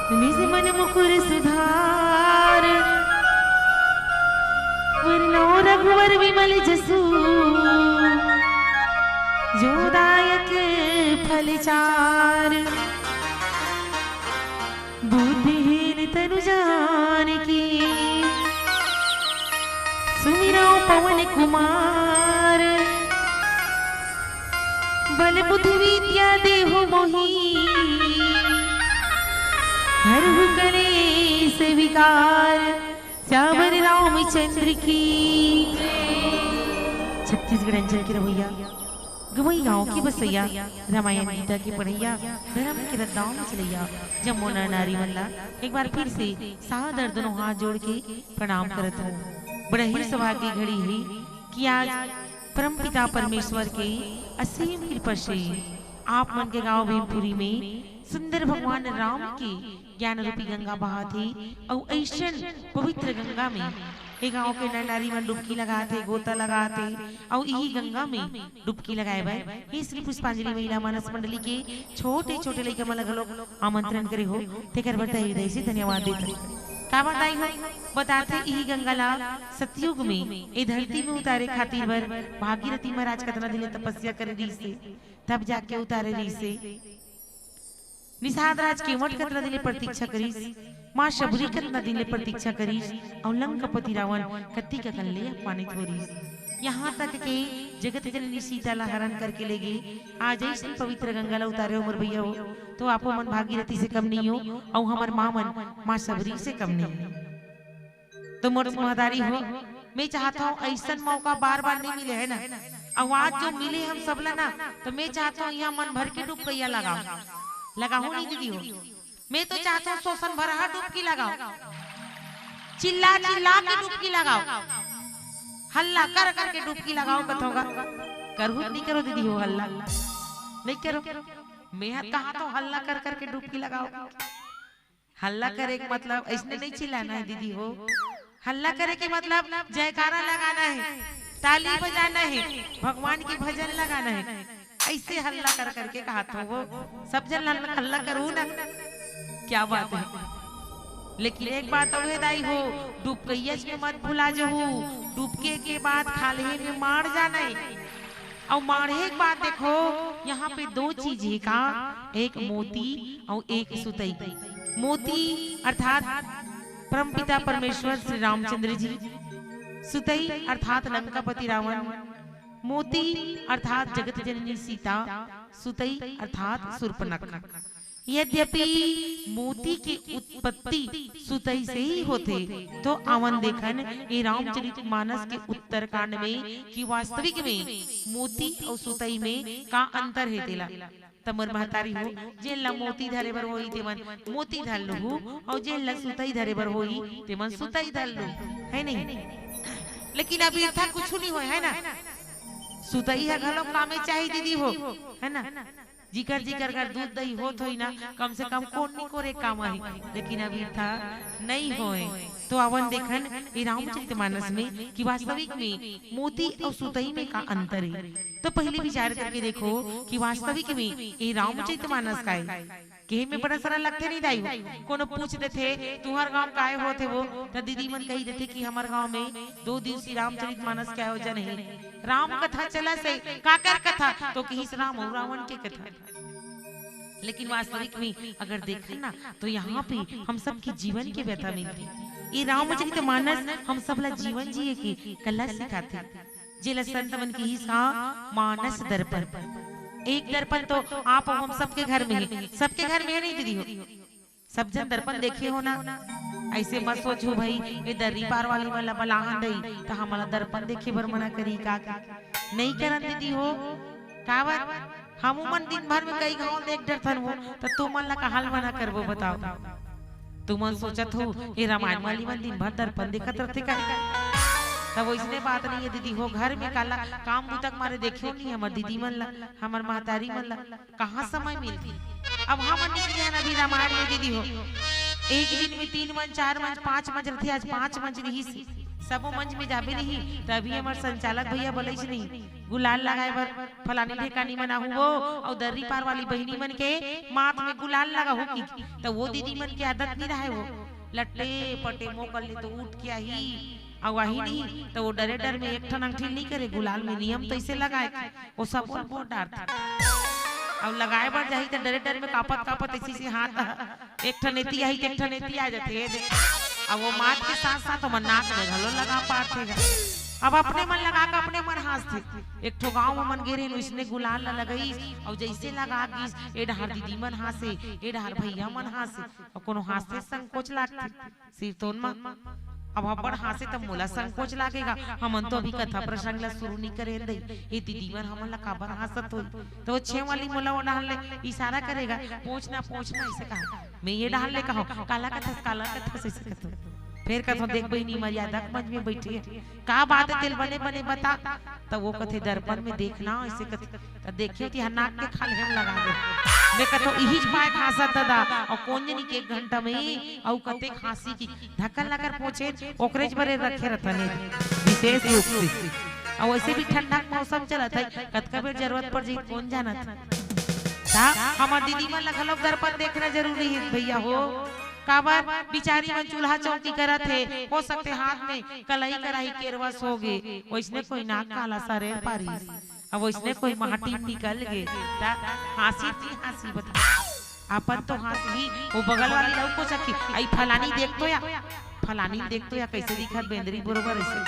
निज मन मुकुर सुधार वरनो रघुवर विमल जसु जो दायक फल चार। बुद्धिहीन तनु जानकी सुमिरौ पवन कुमार। बल बुद्धि विद्या देहु मोहि हरहु कलेस विकार। श्यावर रामचंद्र की। छत्तीसगढ़ अंचल की रवैया गवई गाँव की बसैया रामायण गीता की पढ़ैया धर्म के रद्दाओं में चलैया जमुना नारी मल्ला। एक बार फिर से सादर दोनों हाथ जोड़ के प्रणाम करत हूँ। बड़ा ही सौभाग्य घड़ी हुई कि आज परम पिता परमेश्वर के असीम कृपा से आप मन के गांव भीमपुरी में सुंदर भगवान राम की ज्ञान रूपी गंगा बहा थी और ऐसा पवित्र गंगा में एक गाँव के नर नारी मन डुबकी लगाते गोता लगाते और यही गंगा में डुबकी लगाए भाई ये श्री पुष्पांजलि महिला मानस मंडली के छोटे छोटे लड़के मन लोग आमंत्रण करे हो तेकर बता हृदय से धन्यवाद देते का बताई हो बताते यही गंगा ला सतयुग में ए धरती में उतारे खातिर बर भागीरथी महाराज कतना दिन तपस्या करे रही से तब जाके उतारे रही से निषाद राज केवट कतना दिन प्रतीक्षा करी माँ शबरी कतना दिन प्रतीक्षा करी और लंकापति रावण कत्ती का कल्ले अपमानित हो रही। यहाँ तक के जगत जननी सीता ला हरण करके ले गई। आज ऐसी पवित्र गंगा ला उतारे उमर भैया हो तो आपो मन भागीरथी से कम नहीं हो और हमार माँ मन माँ शबरी से कम नहीं हो। तो मोर महदारी हो मैं चाहता हूँ ऐसा मौका बार बार नहीं मिले है ना। और आज जो मिले हम सब ला ना तो मैं चाहता हूँ यहाँ मन भर के डुबकैया लगाओ नहीं दीदी हो। मैं तो चाहता हूँ शोषण भरा डुबकी लगाओ चिल्ला चिल्ला के डुबकी लगाओ हल्ला कर करके डुबकी लगाओ कथोगा करो नहीं करो दीदी हो हल्ला नहीं करो। मैं कहा तो हल्ला कर करके डुबकी लगाओ। हल्ला करे के मतलब ऐसे नहीं चिल्लाना है दीदी हो। हल्ला करे के मतलब जयकारा लगाना है ताली बजाना है भगवान की भजन लगाना है। ऐसे हल्ला कर करके कहा तो वो सब जन हल्ला करूँ ना क्या बात है। लेकिन एक बात और दाई हो डुबकैया में मत भुला जाओ। डुबके के बाद खाले में मार जाना है और मारे के बाद देखो यहाँ पे दो चीज है का एक मोती और एक सुतई। मोती अर्थात परमपिता परमेश्वर श्री रामचंद्र जी, सुतई अर्थात लंकापति रावण, मोती अर्थात जगत जननी सीता, सुतई अर्थात शूर्पणखा। यद्यपि मोती की उत्पत्ति सुतई से ही होते तो आवन देखन ये रामचरितमानस के उत्तरकांड में कि वास्तविक में मोती और सुतई में का अंतर है तेला। तमर महतारी हो जे ला मोती धरे बर होई ते मन मोती धर लो और जे ला सुतई धरे बर होई ते मन सुतई धर लो है नहीं। लेकिन अभी था कुछ नहीं हो है ना। सुतई है घलो कामे चाहिए दीदी हो है ना। जिकर जिकर घर दूध दही हो तो ही ना कम से कम कौन नहीं करे काम आई। लेकिन अभी था नहीं होए तो अवन देखन ये रामचरितमानस में कि वास्तविक में मोती और सुतई में का अंतर है। तो पहले विचार करके देखो कि वास्तविक में ये रामचरितमानस का है के में बड़ा सारा लगते नहीं दाई हो। कोनो पूछ देते तुम्हार गांव काहे होते वो तो दीदी मन कही देते कि हमार गांव में 2 दिवसीय रामचरितमानस क्या हो जा नहीं राम कथा चला से काकर कथा तो कहीं राम और रावण के कथा। लेकिन वास्तविक में अगर देखें ना तो यहाँ पे हम सब की जीवन की व्यथा मिलती। ये रामचरितमानस हम सब ला जीवन जिए की कला सिखाते। जिला संत मन की ही मानस दर्पण। एक दर्पण तो आप हम सबके घर में है, सबके घर में है नहीं दीदी हो। सब जन दर्पण देखे हो ना। ऐसे मत सोचो भाई ये दर्री पार वाली वाला बलाहन दई तो हमारा दर्पण देखे बर मना करी का नहीं करन दीदी हो। का बात हम मन दिन भर में कई गांव देख डरथन हो तो तुम मन ला का हाल बना करबो बताओ। तुम मन सोचत हो ये रामायण वाली मन दिन भर दर्पण देखत रहते का तब इसने बात नहीं है दीदी हो। घर में काला काम तक मारे देखियो नहीं हमार दीदी मन ला हमार महतारी मन ला कहाँ समय मिलती। अब हम निकले ना अभी रामायण में दीदी हो एक दिन में 3 मंच 4 मंच 5 मंच रहते आज 5 मंच नहीं सबो मंच में जाबे नहीं तभी हमार संचालक भैया बोले नहीं गुलाल लगाए बर फलानी ठेकानी मना हुओ और दर्री पार वाली बहनी मन के माथ में गुलाल लगा हो की तो वो दीदी मन की आदत नहीं रहा है वो लट्टे पटे मोकल ले तो उठ के आई और वही नहीं तो वो डरे डर में एक ठन अंगठी नहीं करे गुलाल में नियम तो इसे लगाए वो सब बहुत डरता और लगाए बर जाही तो डरे डर में कापत कापत ऐसी से हाथ एक ठन नेती आई एक ठन नेती आ जाते है अब वो माथ के साथ साथ मन नाक में घलो लगा पाते अब अपने मन लगा के अपने मन हंसते एक ठो गांव में मन गिरे इसने गुलाल ला लगाई और जैसे लगा गीस ए डहर दीदी मन हंसे ए डहर भैया मन हंसे और कोनो हंसते संकोच लागते सिर तोन मा अब हब्बड़ हंसे तब मोला संकोच लागेगा हमन तो अभी कथा प्रसंग ला शुरू नहीं करे दे ए दीदी मन हमन ला काबर हंसत हो तो छे वाली मोला वो डाल ले इशारा करेगा पूछना ऐसे कहा मैं ये डाल ले कहो काला कथा से कथा फिर कथो देख बहनी मर्यादा मंच में बैठी है का बात है तिल बने बने बता तो वो कथे दर्पण में देखना ऐसे कथे देखियो ती नाक के खाल हम लगा दे मैं कथो इही पाए खासा तदा और कोन जनी के 1 घंटा में औ कते खांसी की ढक्कन लगर पहुंचे ओकरेज बरे रखे रतने विशेष रूप से और वैसे भी ठंडा मौसम चलत है कतका बेर जरूरत पड़ जाई कौन जानत ता हमर दीदी मन लगलो दर्पण देखना जरूरी है भैया हो काबर बिचारी मन चूल्हा चौकी करत है हो सकते हाथ में कलाई कराही केरवस हो गे वैसने कोई नाक काला सरे पारी अब वैसने कोई माटी निकल गे हंसी बता अपन तो हंसी वो बगल वाली लोग को सखी आई फलानी देख तो या कैसे दिखत बेंदरी बरोबर ऐसे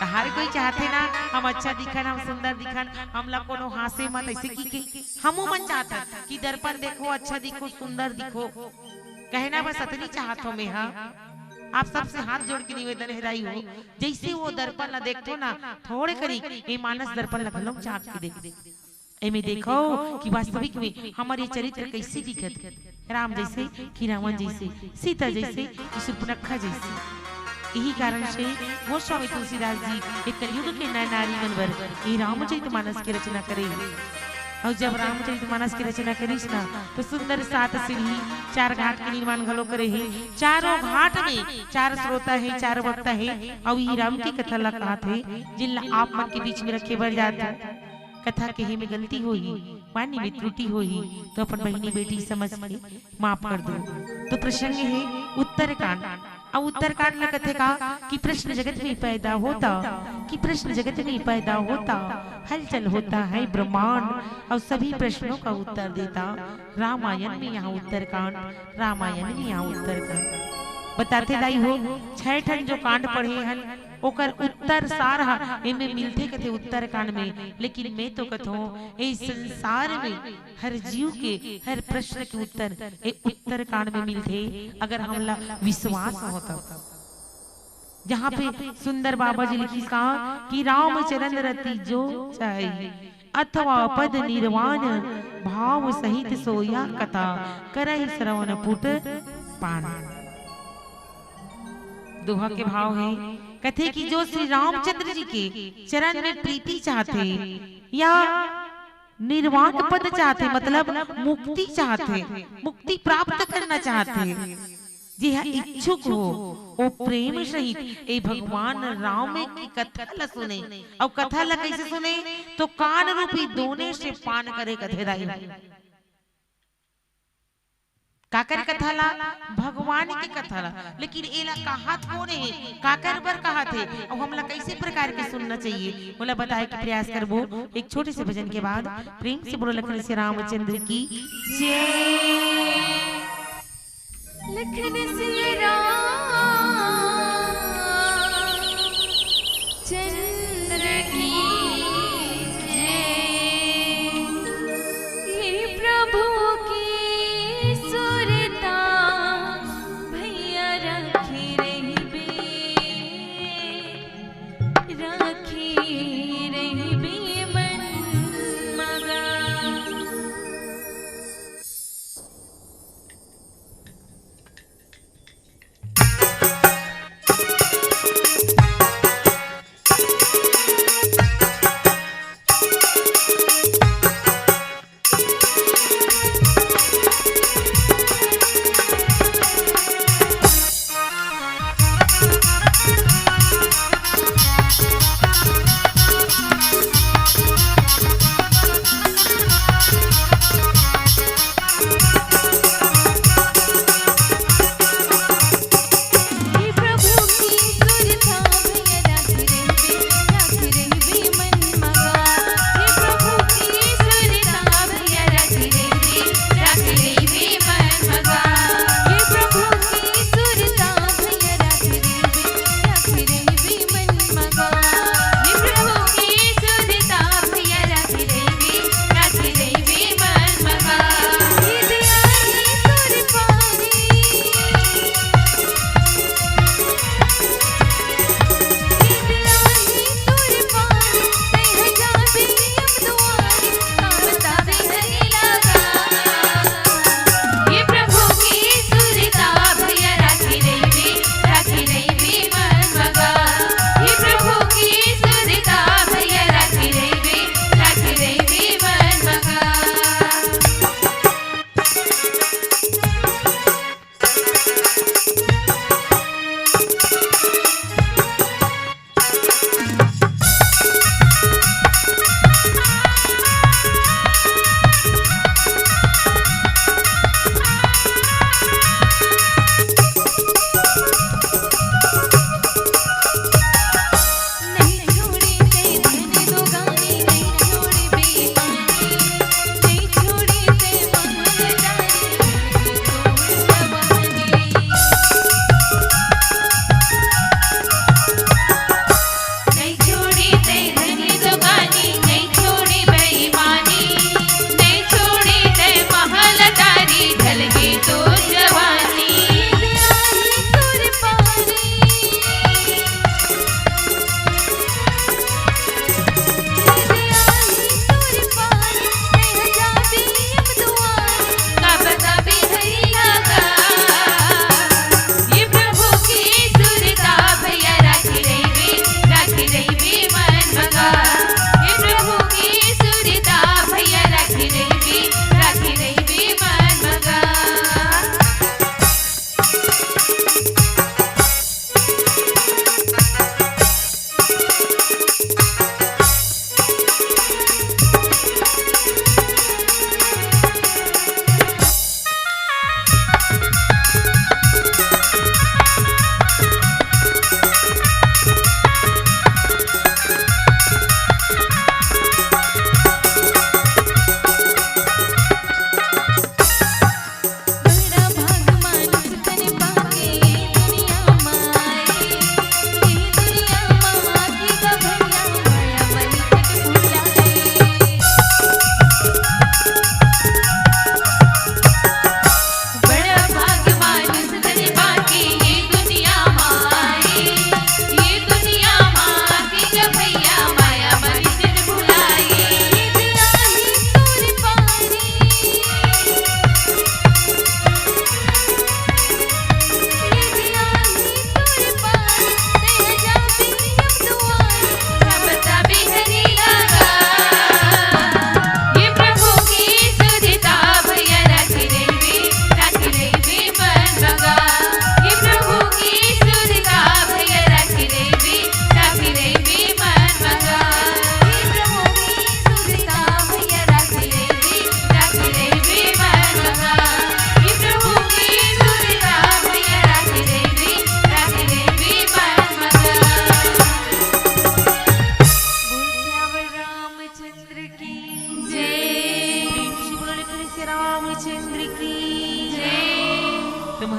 हर कोई चाहते ना हम अच्छा दिखन हम सुंदर दिखन हम लोग कोनो हंसे मत ऐसे की हमू मन चाहता कि दर्पण देखो अच्छा दिखो सुंदर दिखो कहना बस अतनी चाहत हो मैं हाँ आप सबसे हाथ जोड़ के निवेदन है राई हो जैसे वो दर्पण ला देखते ना थोड़े करी ये मानस दर्पण ला घलो झांक के देख एमे देखो कि वास्तविक में हमारे चरित्र कैसे दिखत राम जैसे कि रावण जैसे सीता जैसे कि शूर्पणखा जैसे यही कारण से गोस्वामी तुलसीदास जी एक कलयुग के नर नारी मनवर ये रामचरितमानस की रचना करे और जब रामचरितमानस की रचना करीस ना तो सुंदर 7 सीढ़ी 4 घाट के निर्माण घलो करे है चारों घाट में 4 श्रोता है 4 वक्ता है और ये राम की कथा ला कहत है जिन आप मन के बीच में रखे बर जाता कथा के ही में गलती होई वाणी में त्रुटि होई तो अपन बहनी बेटी समझ के माफ कर दो तो प्रसंग है उत्तरकांड और उत्तरकांड में कथे का कि प्रश्न जगत में पैदा होता हलचल होता है ब्रह्मांड और सभी प्रश्नों का उत्तर देता रामायण में यहाँ उत्तरकांड बताते दाई हो 6 ठन जो कांड पढ़े हन ओकर उत्तर सार इनमें मिलते कथे उत्तरकांड में लेकिन मैं तो कथो इस संसार में हर जीव के हर प्रश्न के उत्तर एक उत्तरकांड में मिलते अगर हमला विश्वास होता जहाँ पे सुंदर बाबा जी लिखी कहा कि राम चरण रति जो चाहे अथवा पद निर्वाण भाव सहित सोया कथा करहि श्रवण पुट पान दोहा के भाव है कथे कि जो श्री रामचंद्र जी के चरण में प्रीति चाहते या निर्वाण पद चाहते मतलब मुक्ति चाहते मुक्ति प्राप्त करना चाहते जी हाँ इच्छुक हो वो प्रेम सहित ए भगवान राम की कथा ला सुने और कथा ला कैसे सुने तो कान रूपी दोने से पान करे कथे दाई काकर कथा ला भगवान की कथा ला लेकिन एला कहात कौन है काकर बर कहा थे और हमला कैसे प्रकार के सुनना चाहिए बोला बताए कि प्रयास करबो एक छोटे से भजन के बाद प्रेम से बोलो लखन श्री रामचंद्र की जय लखन श्री राम चंद्र की जय ये प्रभु की सुरता भैया रखी रही मन मगा रामचंद्र की जय तुम